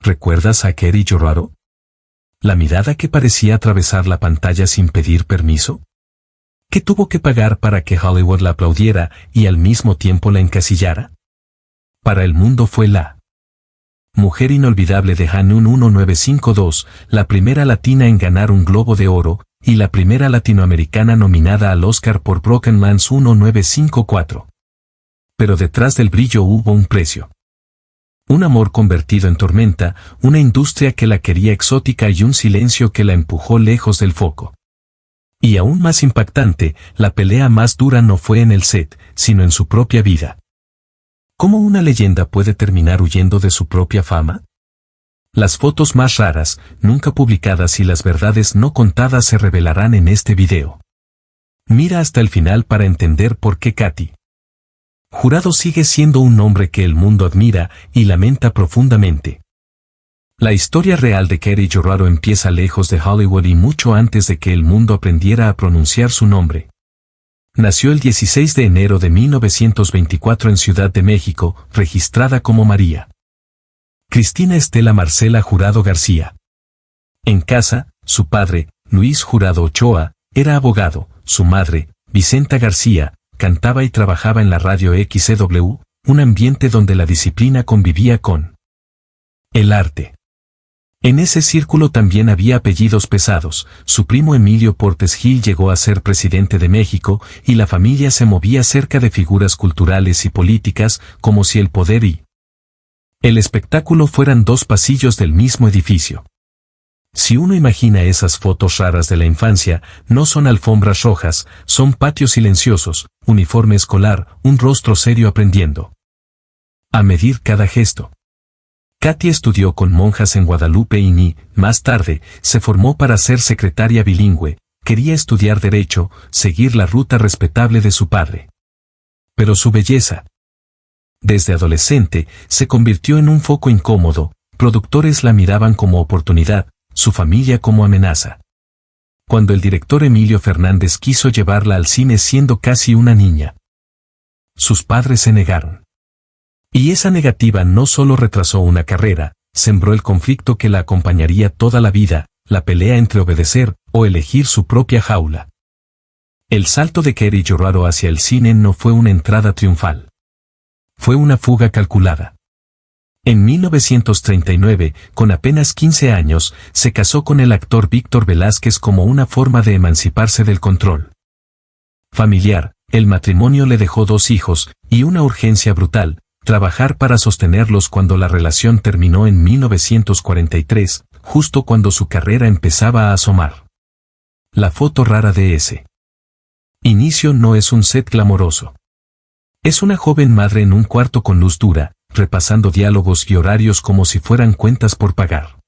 ¿Recuerdas a Kerry Yoraro? ¿La mirada que parecía atravesar la pantalla sin pedir permiso? ¿Qué tuvo que pagar para que Hollywood la aplaudiera y al mismo tiempo la encasillara? Para el mundo fue la mujer inolvidable de Hanun 1952, la primera latina en ganar un Globo de Oro, y la primera latinoamericana nominada al Oscar por Broken Lands 1954. Pero detrás del brillo hubo un precio. Un amor convertido en tormenta, una industria que la quería exótica y un silencio que la empujó lejos del foco. Y aún más impactante, la pelea más dura no fue en el set, sino en su propia vida. ¿Cómo una leyenda puede terminar huyendo de su propia fama? Las fotos más raras, nunca publicadas y las verdades no contadas se revelarán en este video. Mira hasta el final para entender por qué Katy Jurado sigue siendo un nombre que el mundo admira y lamenta profundamente. La historia real de Kerry Yoraro empieza lejos de Hollywood y mucho antes de que el mundo aprendiera a pronunciar su nombre. Nació el 16 de enero de 1924 en Ciudad de México, registrada como María Cristina Estela Marcela Jurado García. En casa, su padre, Luis Jurado Ochoa, era abogado, su madre, Vicenta García, cantaba y trabajaba en la radio XCW, un ambiente donde la disciplina convivía con el arte. En ese círculo también había apellidos pesados. Su primo Emilio Portes Gil llegó a ser presidente de México y la familia se movía cerca de figuras culturales y políticas, como si el poder y el espectáculo fueran dos pasillos del mismo edificio. Si uno imagina esas fotos raras de la infancia, no son alfombras rojas, son patios silenciosos, uniforme escolar, un rostro serio aprendiendo a medir cada gesto. Katy estudió con monjas en Guadalupe y más tarde, se formó para ser secretaria bilingüe, quería estudiar derecho, seguir la ruta respetable de su padre. Pero su belleza, desde adolescente, se convirtió en un foco incómodo, productores la miraban como oportunidad, su familia como amenaza. Cuando el director Emilio Fernández quiso llevarla al cine siendo casi una niña, sus padres se negaron. Y esa negativa no solo retrasó una carrera, sembró el conflicto que la acompañaría toda la vida, la pelea entre obedecer o elegir su propia jaula. El salto de Kerry Yoraro hacia el cine no fue una entrada triunfal. Fue una fuga calculada. En 1939, con apenas 15 años, se casó con el actor Víctor Velázquez como una forma de emanciparse del control familiar. El matrimonio le dejó 2 hijos, y una urgencia brutal, trabajar para sostenerlos cuando la relación terminó en 1943, justo cuando su carrera empezaba a asomar. La foto rara de ese inicio no es un set glamoroso. Es una joven madre en un cuarto con luz dura, repasando diálogos y horarios como si fueran cuentas por pagar.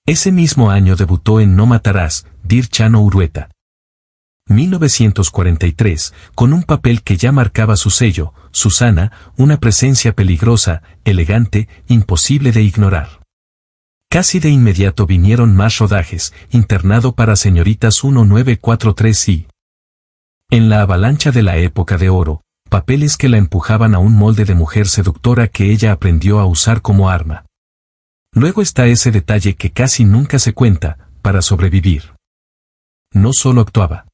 Ese mismo año debutó en No Matarás, Dir Chano Urueta. 1943, con un papel que ya marcaba su sello, Susana, una presencia peligrosa, elegante, imposible de ignorar. Casi de inmediato vinieron más rodajes, Internado para señoritas 1943 y En la avalancha de la época de oro, papeles que la empujaban a un molde de mujer seductora que ella aprendió a usar como arma. Luego está ese detalle que casi nunca se cuenta, para sobrevivir. No solo actuaba.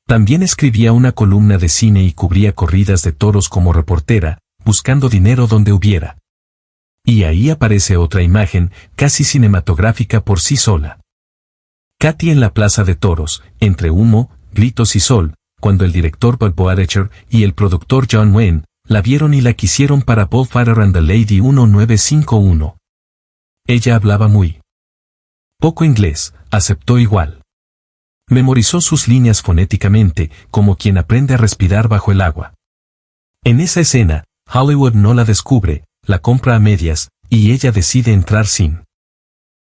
También escribía una columna de cine y cubría corridas de toros como reportera, buscando dinero donde hubiera. Y ahí aparece otra imagen, casi cinematográfica por sí sola. Katy en la plaza de toros, entre humo, gritos y sol, cuando el director Bob Boarecher y el productor John Wayne la vieron y la quisieron para Bob Father and the Lady 1951. Ella hablaba muy poco inglés, aceptó igual. Memorizó sus líneas fonéticamente, como quien aprende a respirar bajo el agua. En esa escena, Hollywood no la descubre, la compra a medias, y ella decide entrar sin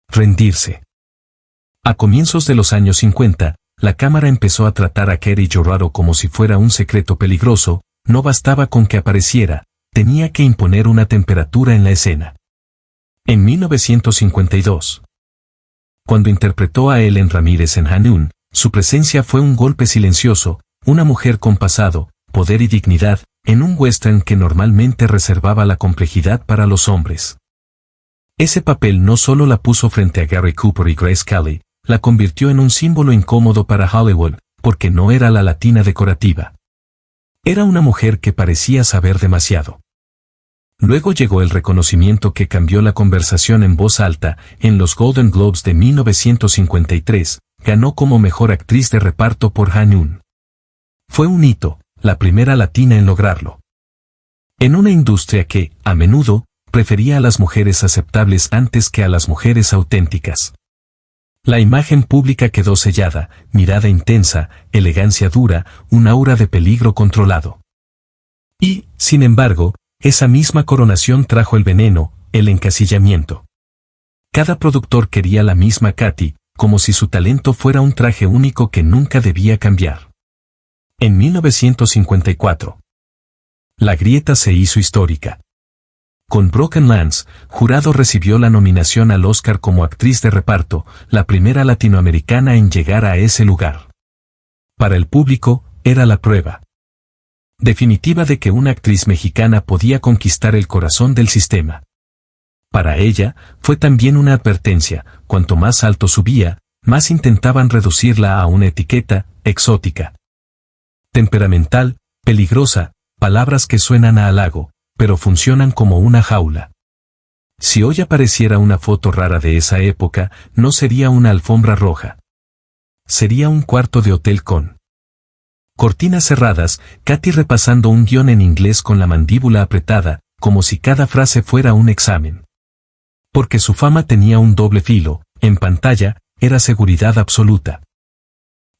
rendirse. A comienzos de los años 50, la cámara empezó a tratar a Kerry Yoraro como si fuera un secreto peligroso, no bastaba con que apareciera, tenía que imponer una temperatura en la escena. En 1952, cuando interpretó a Ellen Ramírez en Hanun, su presencia fue un golpe silencioso, una mujer con pasado, poder y dignidad, en un western que normalmente reservaba la complejidad para los hombres. Ese papel no solo la puso frente a Gary Cooper y Grace Kelly, la convirtió en un símbolo incómodo para Hollywood, porque no era la latina decorativa. Era una mujer que parecía saber demasiado. Luego llegó el reconocimiento que cambió la conversación en voz alta. En los Golden Globes de 1953, ganó como mejor actriz de reparto por Han-Eun. Fue un hito, la primera latina en lograrlo. En una industria que, a menudo, prefería a las mujeres aceptables antes que a las mujeres auténticas. La imagen pública quedó sellada, mirada intensa, elegancia dura, un aura de peligro controlado. Y, sin embargo, esa misma coronación trajo el veneno, el encasillamiento. Cada productor quería la misma Katy, como si su talento fuera un traje único que nunca debía cambiar. En 1954. La grieta se hizo histórica. Con Broken Lance, Jurado recibió la nominación al Oscar como actriz de reparto, la primera latinoamericana en llegar a ese lugar. Para el público, era la prueba definitiva de que una actriz mexicana podía conquistar el corazón del sistema. Para ella, fue también una advertencia: cuanto más alto subía, más intentaban reducirla a una etiqueta exótica, temperamental, peligrosa, palabras que suenan a halago, pero funcionan como una jaula. Si hoy apareciera una foto rara de esa época, no sería una alfombra roja. Sería un cuarto de hotel con cortinas cerradas, Katy repasando un guión en inglés con la mandíbula apretada, como si cada frase fuera un examen. Porque su fama tenía un doble filo: en pantalla, era seguridad absoluta.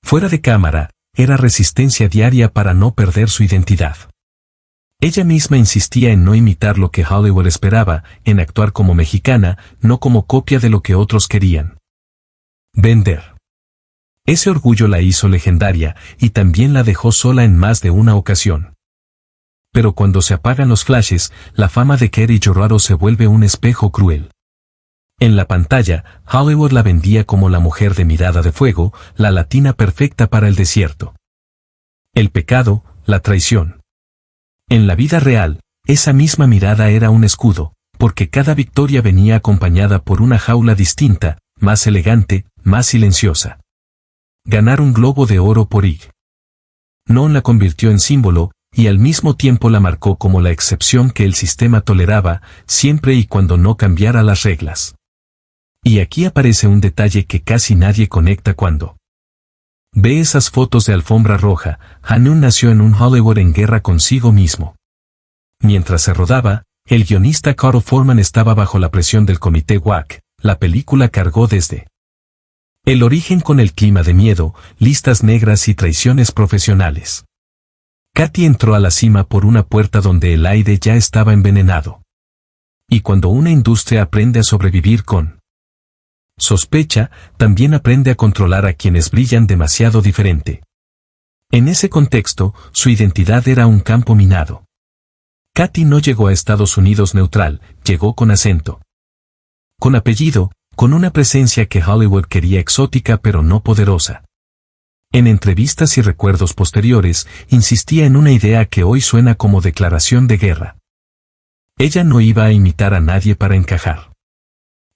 Fuera de cámara, era resistencia diaria para no perder su identidad. Ella misma insistía en no imitar lo que Hollywood esperaba, en actuar como mexicana, no como copia de lo que otros querían vender. Ese orgullo la hizo legendaria, y también la dejó sola en más de una ocasión. Pero cuando se apagan los flashes, la fama de Katy Jurado se vuelve un espejo cruel. En la pantalla, Hollywood la vendía como la mujer de mirada de fuego, la latina perfecta para el desierto. El pecado, la traición. En la vida real, esa misma mirada era un escudo, porque cada victoria venía acompañada por una jaula distinta, más elegante, más silenciosa. Ganar un Globo de Oro por Ig. Nonne la convirtió en símbolo, y al mismo tiempo la marcó como la excepción que el sistema toleraba, siempre y cuando no cambiara las reglas. Y aquí aparece un detalle que casi nadie conecta cuando ve esas fotos de alfombra roja. Han-Eun nació en un Hollywood en guerra consigo mismo. Mientras se rodaba, el guionista Carl Foreman estaba bajo la presión del comité WAC. La película cargó desde el origen con el clima de miedo, listas negras y traiciones profesionales. Katy entró a la cima por una puerta donde el aire ya estaba envenenado. Y cuando una industria aprende a sobrevivir con sospecha, también aprende a controlar a quienes brillan demasiado diferente. En ese contexto, su identidad era un campo minado. Katy no llegó a Estados Unidos neutral, llegó con acento, con apellido, con una presencia que Hollywood quería exótica pero no poderosa. En entrevistas y recuerdos posteriores, insistía en una idea que hoy suena como declaración de guerra. Ella no iba a imitar a nadie para encajar.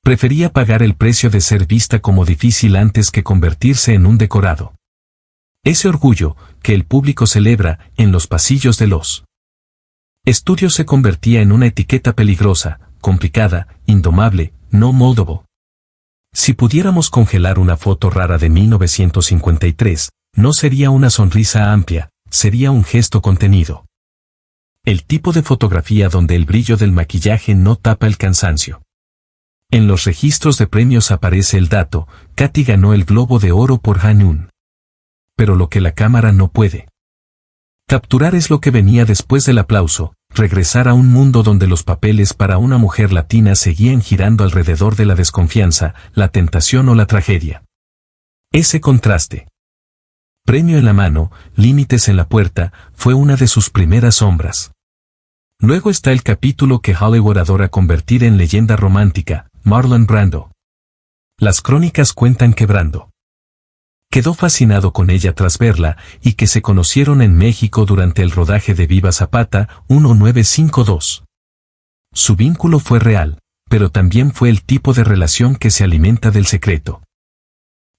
Prefería pagar el precio de ser vista como difícil antes que convertirse en un decorado. Ese orgullo, que el público celebra, en los pasillos de los estudios se convertía en una etiqueta peligrosa, complicada, indomable, no moldable. Si pudiéramos congelar una foto rara de 1953, no sería una sonrisa amplia, sería un gesto contenido. El tipo de fotografía donde el brillo del maquillaje no tapa el cansancio. En los registros de premios aparece el dato: Katy ganó el Globo de Oro por Han-Eun. Pero lo que la cámara no puede capturar es lo que venía después del aplauso: regresar a un mundo donde los papeles para una mujer latina seguían girando alrededor de la desconfianza, la tentación o la tragedia. Ese contraste. Premio en la mano, límites en la puerta, fue una de sus primeras sombras. Luego está el capítulo que Hollywood adora convertir en leyenda romántica: Marlon Brando. Las crónicas cuentan que Brando quedó fascinado con ella tras verla, y que se conocieron en México durante el rodaje de Viva Zapata, 1952. Su vínculo fue real, pero también fue el tipo de relación que se alimenta del secreto.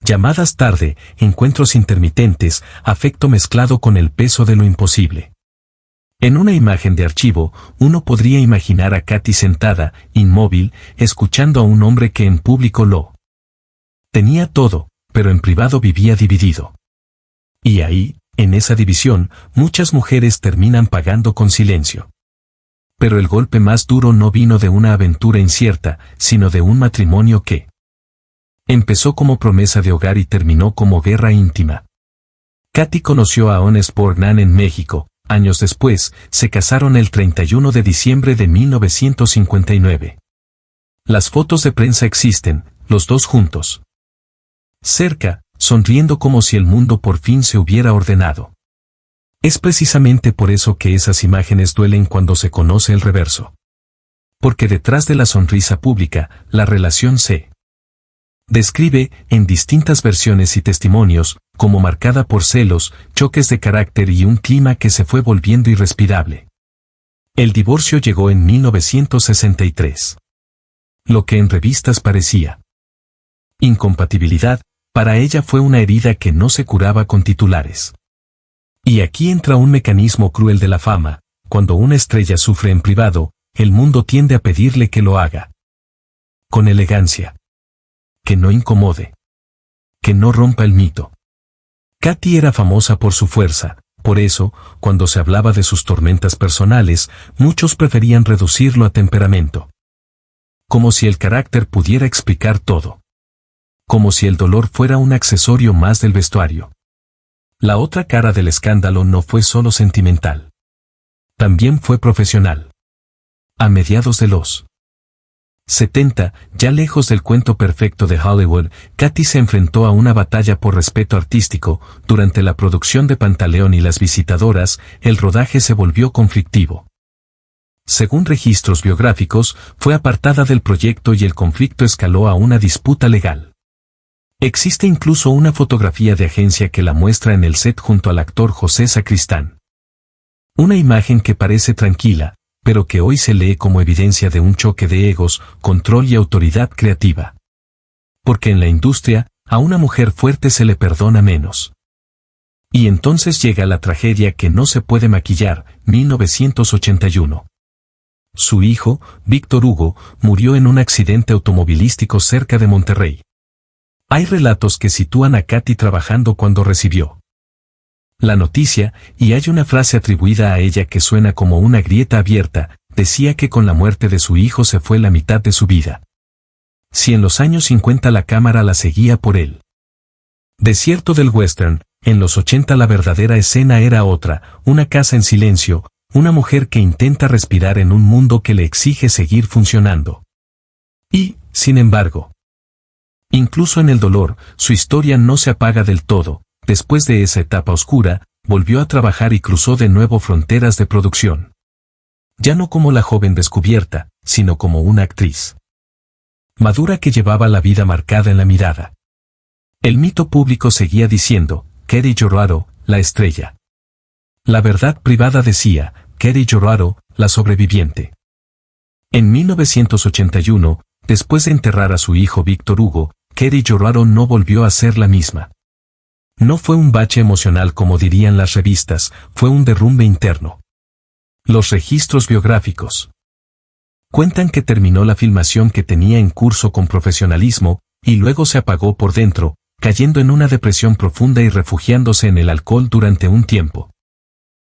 Llamadas tarde, encuentros intermitentes, afecto mezclado con el peso de lo imposible. En una imagen de archivo, uno podría imaginar a Katy sentada, inmóvil, escuchando a un hombre que en público lo tenía todo, pero en privado vivía dividido. Y ahí, en esa división, muchas mujeres terminan pagando con silencio. Pero el golpe más duro no vino de una aventura incierta, sino de un matrimonio que empezó como promesa de hogar y terminó como guerra íntima. Katy conoció a Honest Borgnine en México. Años después, se casaron el 31 de diciembre de 1959. Las fotos de prensa existen, los dos juntos. Cerca, sonriendo como si el mundo por fin se hubiera ordenado. Es precisamente por eso que esas imágenes duelen cuando se conoce el reverso. Porque detrás de la sonrisa pública, la relación se describe, en distintas versiones y testimonios, como marcada por celos, choques de carácter y un clima que se fue volviendo irrespirable. El divorcio llegó en 1963. Lo que en revistas parecía incompatibilidad, para ella fue una herida que no se curaba con titulares. Y aquí entra un mecanismo cruel de la fama: cuando una estrella sufre en privado, el mundo tiende a pedirle que lo haga con elegancia. Que no incomode. Que no rompa el mito. Katy era famosa por su fuerza, por eso, cuando se hablaba de sus tormentas personales, muchos preferían reducirlo a temperamento. Como si el carácter pudiera explicar todo. Como si el dolor fuera un accesorio más del vestuario. La otra cara del escándalo no fue solo sentimental. También fue profesional. A mediados de los 70, ya lejos del cuento perfecto de Hollywood, Katy se enfrentó a una batalla por respeto artístico. Durante la producción de Pantaleón y las visitadoras, el rodaje se volvió conflictivo. Según registros biográficos, fue apartada del proyecto y el conflicto escaló a una disputa legal. Existe incluso una fotografía de agencia que la muestra en el set junto al actor José Sacristán. Una imagen que parece tranquila, pero que hoy se lee como evidencia de un choque de egos, control y autoridad creativa. Porque en la industria, a una mujer fuerte se le perdona menos. Y entonces llega la tragedia que no se puede maquillar, 1981. Su hijo, Víctor Hugo, murió en un accidente automovilístico cerca de Monterrey. Hay relatos que sitúan a Katy trabajando cuando recibió la noticia, y hay una frase atribuida a ella que suena como una grieta abierta. Decía que con la muerte de su hijo se fue la mitad de su vida. Si en los años 50 la cámara la seguía por el desierto del western, en los 80 la verdadera escena era otra: una casa en silencio, una mujer que intenta respirar en un mundo que le exige seguir funcionando. Y, sin embargo, incluso en el dolor, su historia no se apaga del todo. Después de esa etapa oscura, volvió a trabajar y cruzó de nuevo fronteras de producción. Ya no como la joven descubierta, sino como una actriz madura que llevaba la vida marcada en la mirada. El mito público seguía diciendo, Katy Joraro, la estrella. La verdad privada decía, Katy Joraro, la sobreviviente. En 1981, después de enterrar a su hijo Víctor Hugo, Katy Joraro no volvió a ser la misma. No fue un bache emocional como dirían las revistas, fue un derrumbe interno. Los registros biográficos cuentan que terminó la filmación que tenía en curso con profesionalismo, y luego se apagó por dentro, cayendo en una depresión profunda y refugiándose en el alcohol durante un tiempo.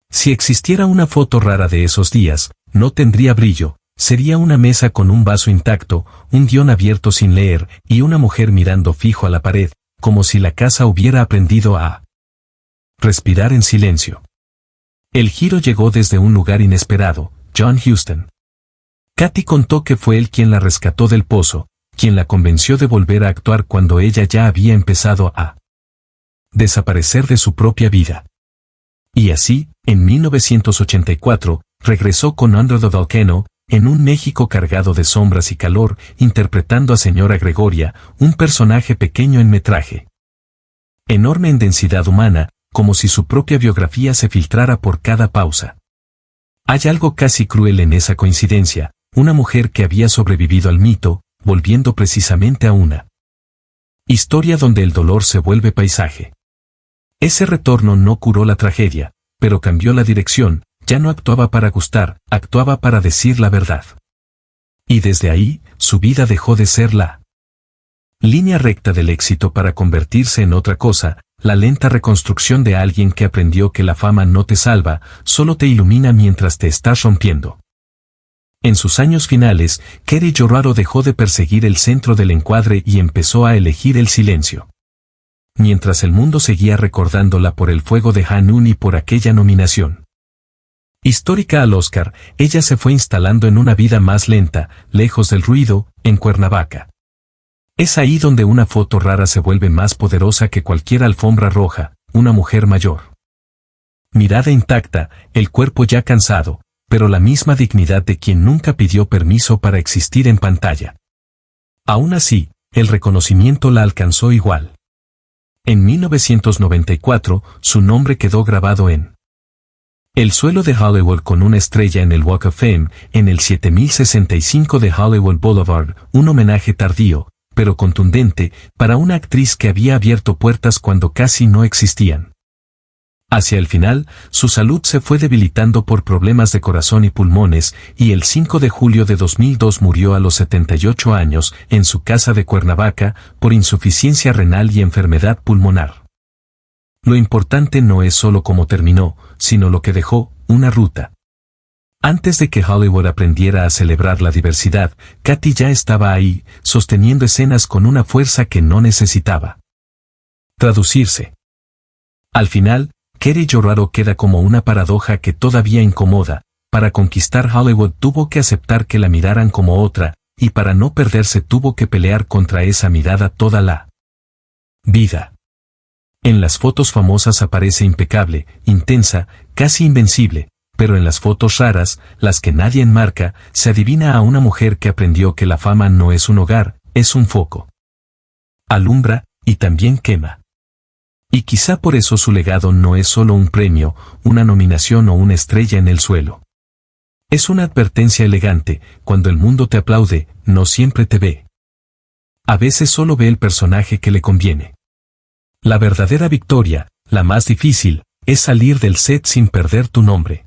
Si existiera una foto rara de esos días, no tendría brillo, sería una mesa con un vaso intacto, un guión abierto sin leer, y una mujer mirando fijo a la pared, como si la casa hubiera aprendido a respirar en silencio. El giro llegó desde un lugar inesperado, John Huston. Katy contó que fue él quien la rescató del pozo, quien la convenció de volver a actuar cuando ella ya había empezado a desaparecer de su propia vida. Y así, en 1984, regresó con Under the Volcano, en un México cargado de sombras y calor, interpretando a Señora Gregoria, un personaje pequeño en metraje. Enorme en densidad humana, como si su propia biografía se filtrara por cada pausa. Hay algo casi cruel en esa coincidencia, una mujer que había sobrevivido al mito, volviendo precisamente a una historia donde el dolor se vuelve paisaje. Ese retorno no curó la tragedia, pero cambió la dirección, ya no actuaba para gustar, actuaba para decir la verdad. Y desde ahí, su vida dejó de ser la línea recta del éxito para convertirse en otra cosa, la lenta reconstrucción de alguien que aprendió que la fama no te salva, solo te ilumina mientras te estás rompiendo. En sus años finales, Kerry Yoraro dejó de perseguir el centro del encuadre y empezó a elegir el silencio. Mientras el mundo seguía recordándola por el fuego de Hanun y por aquella nominación histórica al Oscar, ella se fue instalando en una vida más lenta, lejos del ruido, en Cuernavaca. Es ahí donde una foto rara se vuelve más poderosa que cualquier alfombra roja, una mujer mayor. Mirada intacta, el cuerpo ya cansado, pero la misma dignidad de quien nunca pidió permiso para existir en pantalla. Aún así, el reconocimiento la alcanzó igual. En 1994, su nombre quedó grabado en el suelo de Hollywood con una estrella en el Walk of Fame, en el 7065 de Hollywood Boulevard, un homenaje tardío, pero contundente, para una actriz que había abierto puertas cuando casi no existían. Hacia el final, su salud se fue debilitando por problemas de corazón y pulmones, y el 5 de julio de 2002 murió a los 78 años, en su casa de Cuernavaca, por insuficiencia renal y enfermedad pulmonar. Lo importante no es solo cómo terminó, sino lo que dejó, una ruta. Antes de que Hollywood aprendiera a celebrar la diversidad, Katy ya estaba ahí, sosteniendo escenas con una fuerza que no necesitaba traducirse. Al final, Kerry Yoraro queda como una paradoja que todavía incomoda. Para conquistar Hollywood tuvo que aceptar que la miraran como otra, y para no perderse tuvo que pelear contra esa mirada toda la vida. En las fotos famosas aparece impecable, intensa, casi invencible, pero en las fotos raras, las que nadie enmarca, se adivina a una mujer que aprendió que la fama no es un hogar, es un foco. Alumbra, y también quema. Y quizá por eso su legado no es solo un premio, una nominación o una estrella en el suelo. Es una advertencia elegante, cuando el mundo te aplaude, no siempre te ve. A veces solo ve el personaje que le conviene. La verdadera victoria, la más difícil, es salir del set sin perder tu nombre.